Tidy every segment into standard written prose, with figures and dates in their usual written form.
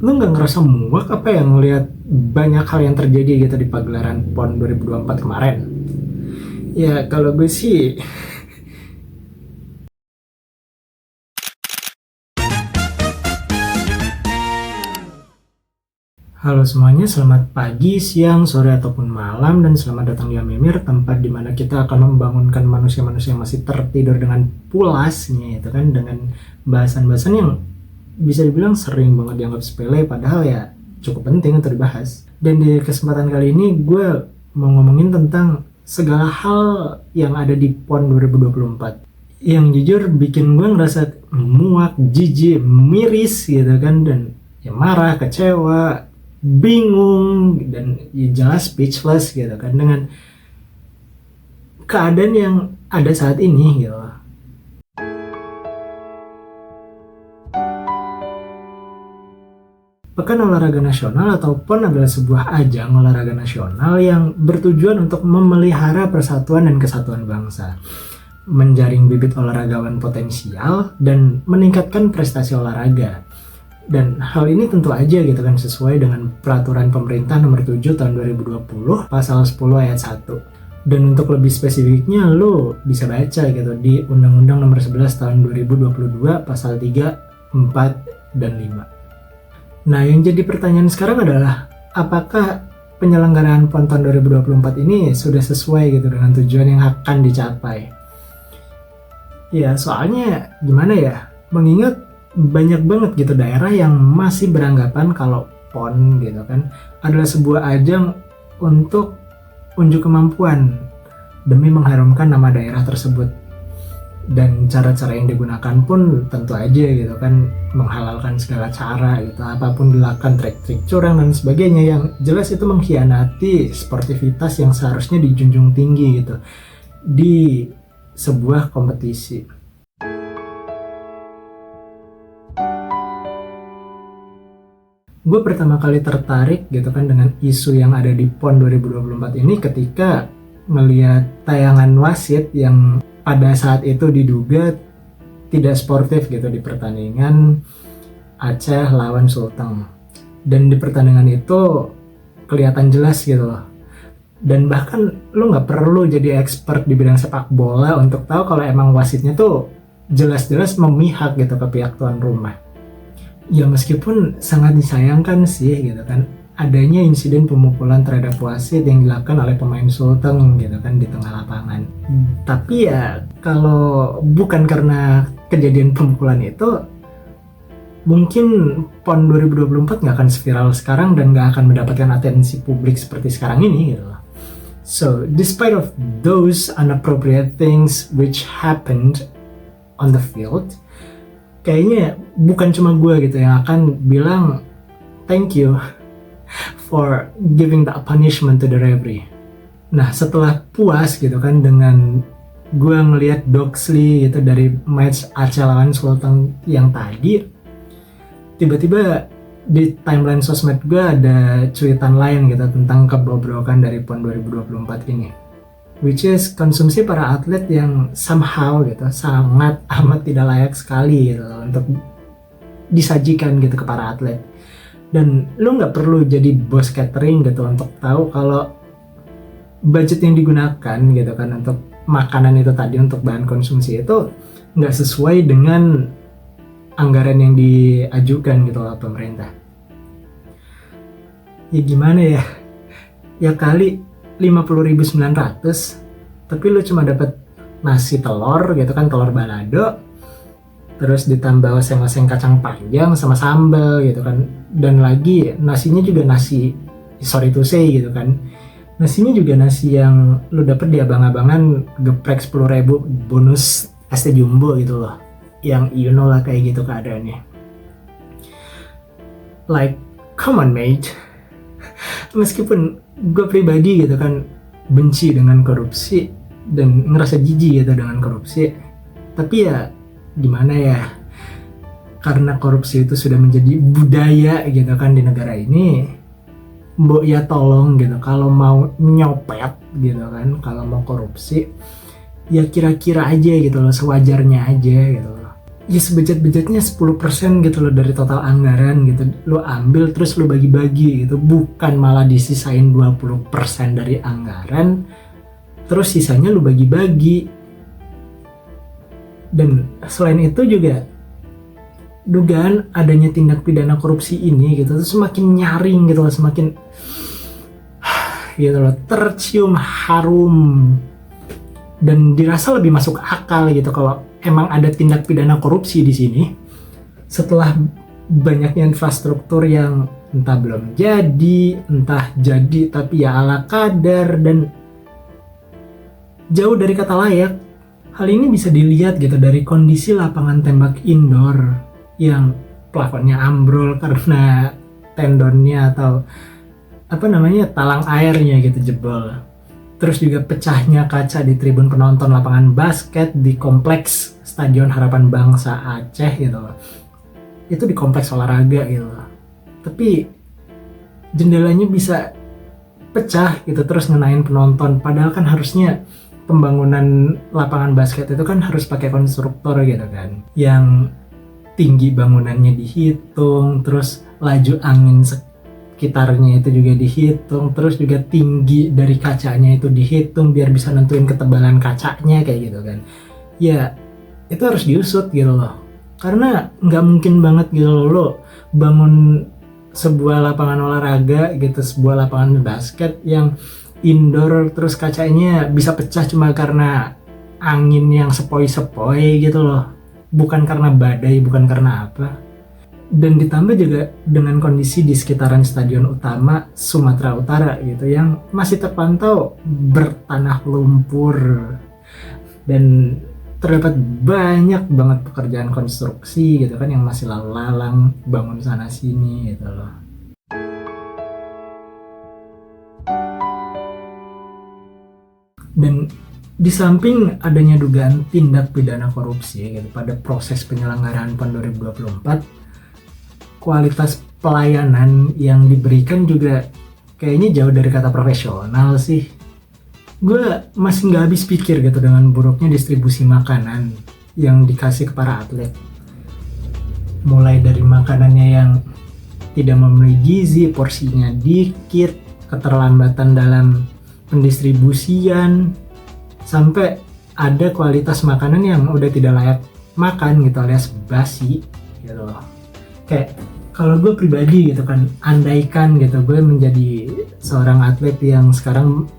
Lu nggak ngerasa muak apa yang ngelihat banyak hal yang terjadi gitu di pagelaran PON 2024 kemarin? Ya kalau gue sih, halo semuanya, selamat pagi, siang, sore ataupun malam, dan selamat datang di Amimir, tempat dimana kita akan membangunkan manusia-manusia yang masih tertidur dengan pulasnya, itu kan, dengan bahasan-bahasan yang bisa dibilang sering banget dianggap sepele, padahal ya cukup penting untuk dibahas. Dan di kesempatan kali ini gue mau ngomongin tentang segala hal yang ada di PON 2024 yang jujur bikin gue ngerasa muak, jijik, miris gitu kan, dan ya marah, kecewa, bingung, dan ya jelas speechless gitu kan dengan keadaan yang ada saat ini gitu. Pekan Olahraga Nasional atau PON adalah sebuah ajang olahraga nasional yang bertujuan untuk memelihara persatuan dan kesatuan bangsa, menjaring bibit olahragawan potensial, dan meningkatkan prestasi olahraga. Dan hal ini tentu aja gitu kan sesuai dengan peraturan pemerintah nomor 7 tahun 2020 pasal 10 ayat 1. Dan untuk lebih spesifiknya lo bisa baca gitu di Undang-Undang nomor 11 tahun 2022 pasal 3, 4, dan 5. Nah, yang jadi pertanyaan sekarang adalah apakah penyelenggaraan PON tahun 2024 ini sudah sesuai gitu dengan tujuan yang akan dicapai? Ya, soalnya gimana ya? Mengingat banyak banget gitu daerah yang masih beranggapan kalau PON gitu kan adalah sebuah ajang untuk unjuk kemampuan demi mengharumkan nama daerah tersebut. Dan cara-cara yang digunakan pun tentu aja gitu kan menghalalkan segala cara gitu, apapun dilakukan, trik-trik curang dan sebagainya, yang jelas itu mengkhianati sportivitas yang seharusnya dijunjung tinggi gitu di sebuah kompetisi. Gue pertama kali tertarik gitu kan dengan isu yang ada di PON 2024 ini ketika melihat tayangan wasit yang pada saat itu diduga tidak sportif gitu di pertandingan Aceh lawan Sulteng. Dan di pertandingan itu kelihatan jelas gitu loh. Dan bahkan lu nggak perlu jadi expert di bidang sepak bola untuk tahu kalau emang wasitnya tuh jelas-jelas memihak gitu ke pihak tuan rumah. Ya meskipun sangat disayangkan sih gitu kan adanya insiden pemukulan terhadap wasit yang dilakukan oleh pemain Sulteng gitu kan di tengah lapangan. Tapi ya kalau bukan karena kejadian pemukulan itu, mungkin PON 2024 nggak akan viral sekarang dan nggak akan mendapatkan atensi publik seperti sekarang ini gitu. So, despite of those inappropriate things which happened on the field, kayaknya bukan cuma gue gitu yang akan bilang thank you for giving the punishment to the referee. Nah, setelah puas gitu kan dengan gue ngelihat Doxley gitu dari match Aceh lawan Sulteng yang tadi, tiba-tiba di timeline sosmed gue ada cuitan lain gitu tentang kebobrokan dari PON 2024 ini, which is konsumsi para atlet yang somehow gitu sangat amat tidak layak sekali gitu untuk disajikan gitu ke para atlet. Dan lu nggak perlu jadi bos catering gitu untuk tahu kalau budget yang digunakan gitu kan untuk makanan itu tadi, untuk bahan konsumsi itu nggak sesuai dengan anggaran yang diajukan gitu oleh pemerintah. Ya gimana ya? Ya kali 50.900, tapi lu cuma dapat nasi telur gitu kan, telur balado, terus ditambah oseng-oseng kacang panjang sama sambal gitu kan, dan lagi nasinya juga nasi sorry to say gitu kan, nasinya juga nasi yang lu dapet di abang-abangan geprek 10.000 bonus ST Jumbo gitu loh, yang you know lah kayak gitu keadaannya. Like come on mate. Meskipun gue pribadi gitu kan benci dengan korupsi dan ngerasa jijik gitu dengan korupsi, tapi ya gimana ya, karena korupsi itu sudah menjadi budaya gitu kan di negara ini, mbok ya tolong gitu kalau mau nyopet gitu kan, kalau mau korupsi ya kira-kira aja gitu loh, sewajarnya aja gitu loh. ya sebejat-bejatnya 10% gitu loh dari total anggaran gitu, lo ambil terus lo bagi-bagi gitu, bukan malah disisain 20% dari anggaran terus sisanya lo bagi-bagi. Dan selain itu juga dugaan adanya tindak pidana korupsi ini gitu semakin nyaring gitu loh, semakin gitu loh, tercium harum dan dirasa lebih masuk akal gitu kalau emang ada tindak pidana korupsi di sini setelah banyaknya infrastruktur yang entah belum jadi, entah jadi tapi ya ala kadar dan jauh dari kata layak. Hal ini bisa dilihat gitu dari kondisi lapangan tembak indoor yang plafonnya ambrol karena tendonnya atau talang airnya gitu jebol. Terus juga pecahnya kaca di tribun penonton lapangan basket di kompleks Stadion Harapan Bangsa Aceh gitu. Itu di kompleks olahraga gitu. Tapi jendelanya bisa pecah gitu terus ngenain penonton. Padahal kan harusnya pembangunan lapangan basket itu kan harus pakai konstruktor gitu kan. Yang tinggi bangunannya dihitung, terus laju angin sekitarnya itu juga dihitung, terus juga tinggi dari kacanya itu dihitung biar bisa nentuin ketebalan kacanya kayak gitu kan. Ya itu harus diusut gitu loh, karena nggak mungkin banget gitu loh lo bangun sebuah lapangan olahraga gitu, sebuah lapangan basket yang indoor terus kacanya bisa pecah cuma karena angin yang sepoi-sepoi gitu loh, bukan karena badai, bukan karena apa. Dan ditambah juga dengan kondisi di sekitaran stadion utama Sumatera Utara gitu yang masih terpantau bertanah lumpur dan terdapat banyak banget pekerjaan konstruksi gitu kan yang masih lalang bangun sana sini gitu loh. Dan di samping adanya dugaan tindak pidana korupsi gitu pada proses penyelenggaraan PON 2024, kualitas pelayanan yang diberikan juga kayaknya jauh dari kata profesional sih. Gue masih nggak habis pikir gitu dengan buruknya distribusi makanan yang dikasih ke para atlet. Mulai dari makanannya yang tidak memenuhi gizi, porsinya dikit, keterlambatan dalam pendistribusian, sampai ada kualitas makanan yang udah tidak layak makan gitu alias basi gitu loh. Kayak kalau gue pribadi gitu kan, andaikan gitu gue menjadi seorang atlet yang sekarang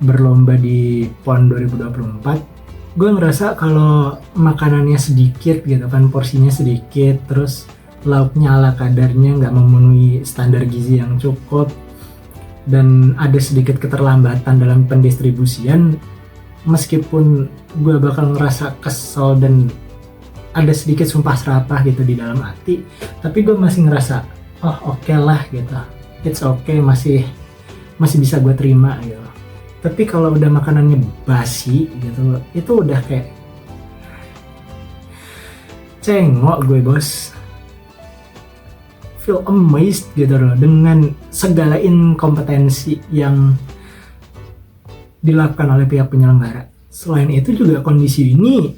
berlomba di PON 2024, gue ngerasa kalau makanannya sedikit gitu kan, porsinya sedikit, terus lauknya ala kadarnya, nggak memenuhi standar gizi yang cukup, dan ada sedikit keterlambatan dalam pendistribusian, meskipun gue bakal ngerasa kesel dan ada sedikit sumpah serapah gitu di dalam hati, tapi gue masih ngerasa oh oke lah gitu, it's okay, masih bisa gue terima gitu. Tapi kalau udah makanannya basi gitu, itu udah kayak cengok gue bos. Feel amazed gitu loh dengan segala inkompetensi yang dilakukan oleh pihak penyelenggara. Selain itu juga kondisi ini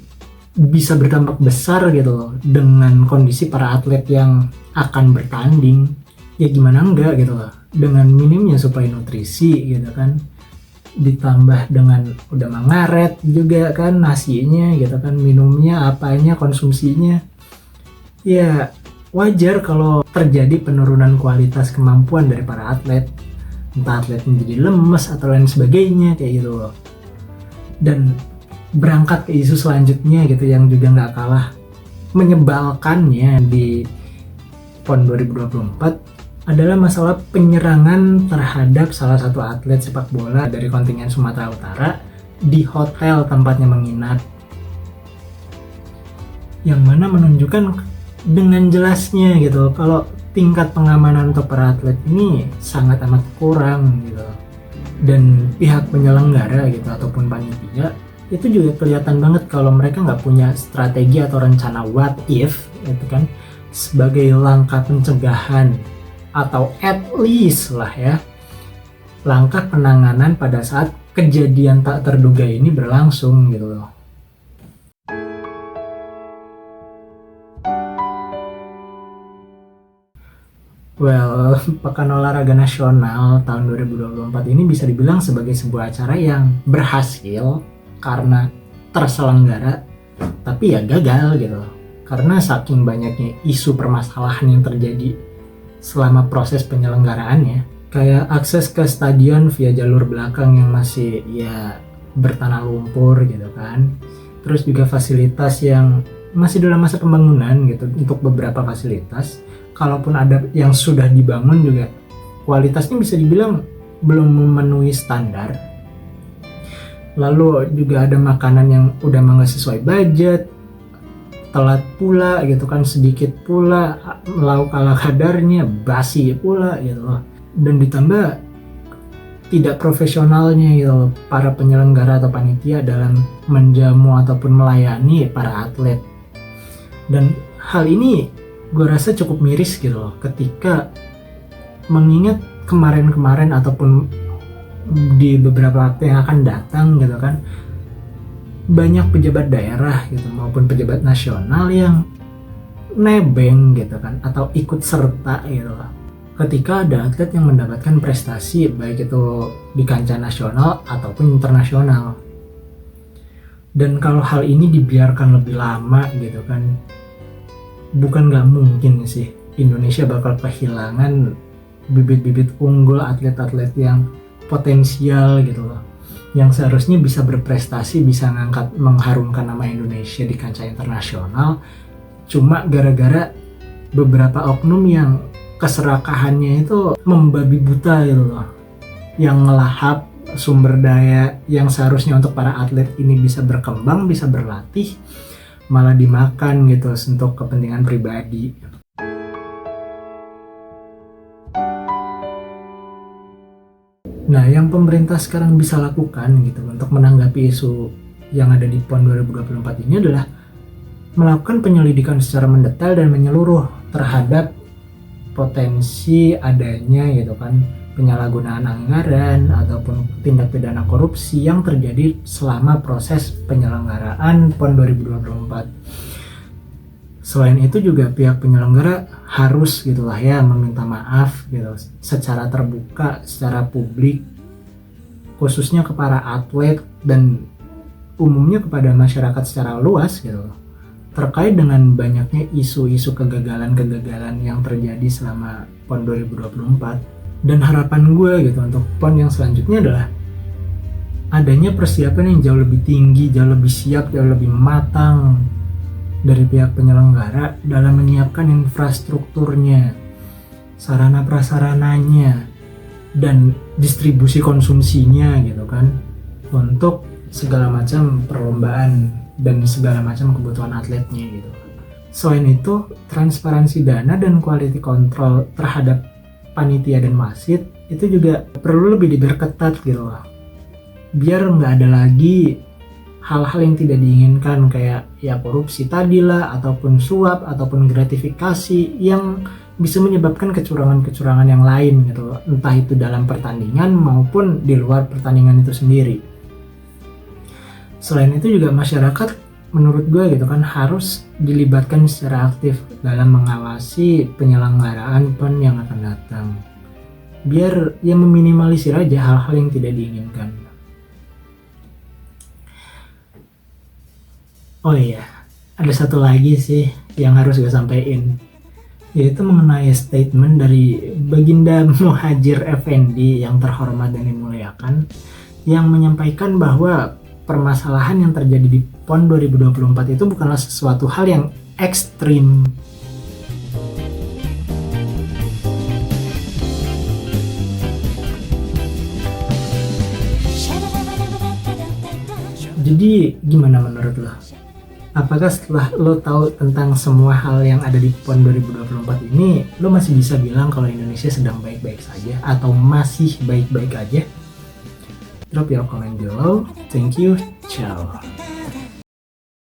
bisa berdampak besar gitu loh dengan kondisi para atlet yang akan bertanding. Ya gimana enggak gitu loh, dengan minimnya suplai nutrisi gitu kan, ditambah dengan udah mengaret juga kan nasinya gitu kan, minumnya apanya, konsumsinya, ya wajar kalau terjadi penurunan kualitas kemampuan dari para atlet, entah atlet menjadi lemes atau lain sebagainya kayak gitu loh. Dan berangkat ke isu selanjutnya gitu yang juga nggak kalah menyebalkannya di PON 2024 adalah masalah penyerangan terhadap salah satu atlet sepak bola dari kontingen Sumatera Utara di hotel tempatnya menginap, yang mana menunjukkan dengan jelasnya gitu kalau tingkat pengamanan untuk para atlet ini sangat amat kurang gitu. Dan pihak penyelenggara gitu ataupun panitia itu juga kelihatan banget kalau mereka nggak punya strategi atau rencana what if gitu kan, sebagai langkah pencegahan atau at least lah ya langkah penanganan pada saat kejadian tak terduga ini berlangsung gitu loh. Well, Pekan Olahraga Nasional tahun 2024 ini bisa dibilang sebagai sebuah acara yang berhasil karena terselenggara, tapi ya gagal gitu. Karena saking banyaknya isu permasalahan yang terjadi selama proses penyelenggaraannya. Kayak akses ke stadion via jalur belakang yang masih ya bertanah lumpur gitu kan. Terus juga fasilitas yang masih dalam masa pembangunan gitu untuk beberapa fasilitas. Kalaupun ada yang sudah dibangun juga kualitasnya bisa dibilang belum memenuhi standar. Lalu juga ada makanan yang udah nggak sesuai budget, telat pula gitu kan, sedikit pula, lauk ala kadarnya, basi pula gitu loh. Dan ditambah tidak profesionalnya gitu loh, para penyelenggara atau panitia dalam menjamu ataupun melayani para atlet. Dan hal ini gue rasa cukup miris gitu loh, ketika mengingat kemarin-kemarin ataupun di beberapa waktu yang akan datang gitu kan, banyak pejabat daerah gitu maupun pejabat nasional yang nebeng gitu kan atau ikut serta gitu loh ketika ada atlet yang mendapatkan prestasi baik itu di kancah nasional ataupun internasional. Dan kalau hal ini dibiarkan lebih lama gitu kan, bukan nggak mungkin sih Indonesia bakal kehilangan bibit-bibit unggul, atlet-atlet yang potensial gitu loh, yang seharusnya bisa berprestasi, bisa mengharumkan nama Indonesia di kancah internasional, cuma gara-gara beberapa oknum yang keserakahannya itu membabi buta gitu loh, yang ngelahap sumber daya yang seharusnya untuk para atlet ini bisa berkembang, bisa berlatih, malah dimakan gitu untuk kepentingan pribadi. Nah, yang pemerintah sekarang bisa lakukan gitu untuk menanggapi isu yang ada di PON 2024 ini adalah melakukan penyelidikan secara mendetail dan menyeluruh terhadap potensi adanya gitu kan penyalahgunaan anggaran ataupun tindak pidana korupsi yang terjadi selama proses penyelenggaraan PON 2024. Selain itu juga pihak penyelenggara harus gitulah ya meminta maaf gitu secara terbuka, secara publik, khususnya kepada atlet dan umumnya kepada masyarakat secara luas gitu terkait dengan banyaknya isu-isu kegagalan-kegagalan yang terjadi selama PON 2024. Dan harapan gue gitu untuk PON yang selanjutnya adalah adanya persiapan yang jauh lebih tinggi, jauh lebih siap, jauh lebih matang dari pihak penyelenggara dalam menyiapkan infrastrukturnya, sarana prasarananya, dan distribusi konsumsinya gitu kan untuk segala macam perlombaan dan segala macam kebutuhan atletnya gitu. Selain itu, transparansi dana dan quality control terhadap panitia dan wasit itu juga perlu lebih diperketat gitu loh. Biar nggak ada lagi hal-hal yang tidak diinginkan kayak ya korupsi tadi lah, ataupun suap, ataupun gratifikasi yang bisa menyebabkan kecurangan-kecurangan yang lain gitu loh. Entah itu dalam pertandingan maupun di luar pertandingan itu sendiri. Selain itu juga masyarakat menurut gue gitu kan harus dilibatkan secara aktif dalam mengawasi penyelenggaraan PON yang akan datang. Biar ya meminimalisir aja hal-hal yang tidak diinginkan. Oh iya, ada satu lagi sih yang harus gue sampaikan, yaitu mengenai statement dari Baginda Muhadjir Effendi yang terhormat dan dimuliakan, yang menyampaikan bahwa permasalahan yang terjadi di PON 2024 itu bukanlah sesuatu hal yang ekstrim. Jadi gimana menurut lo? Apakah setelah lo tahu tentang semua hal yang ada di PON 2024 ini, lo masih bisa bilang kalau Indonesia sedang baik-baik saja atau masih baik-baik aja? Drop your comment below. Thank you. Ciao.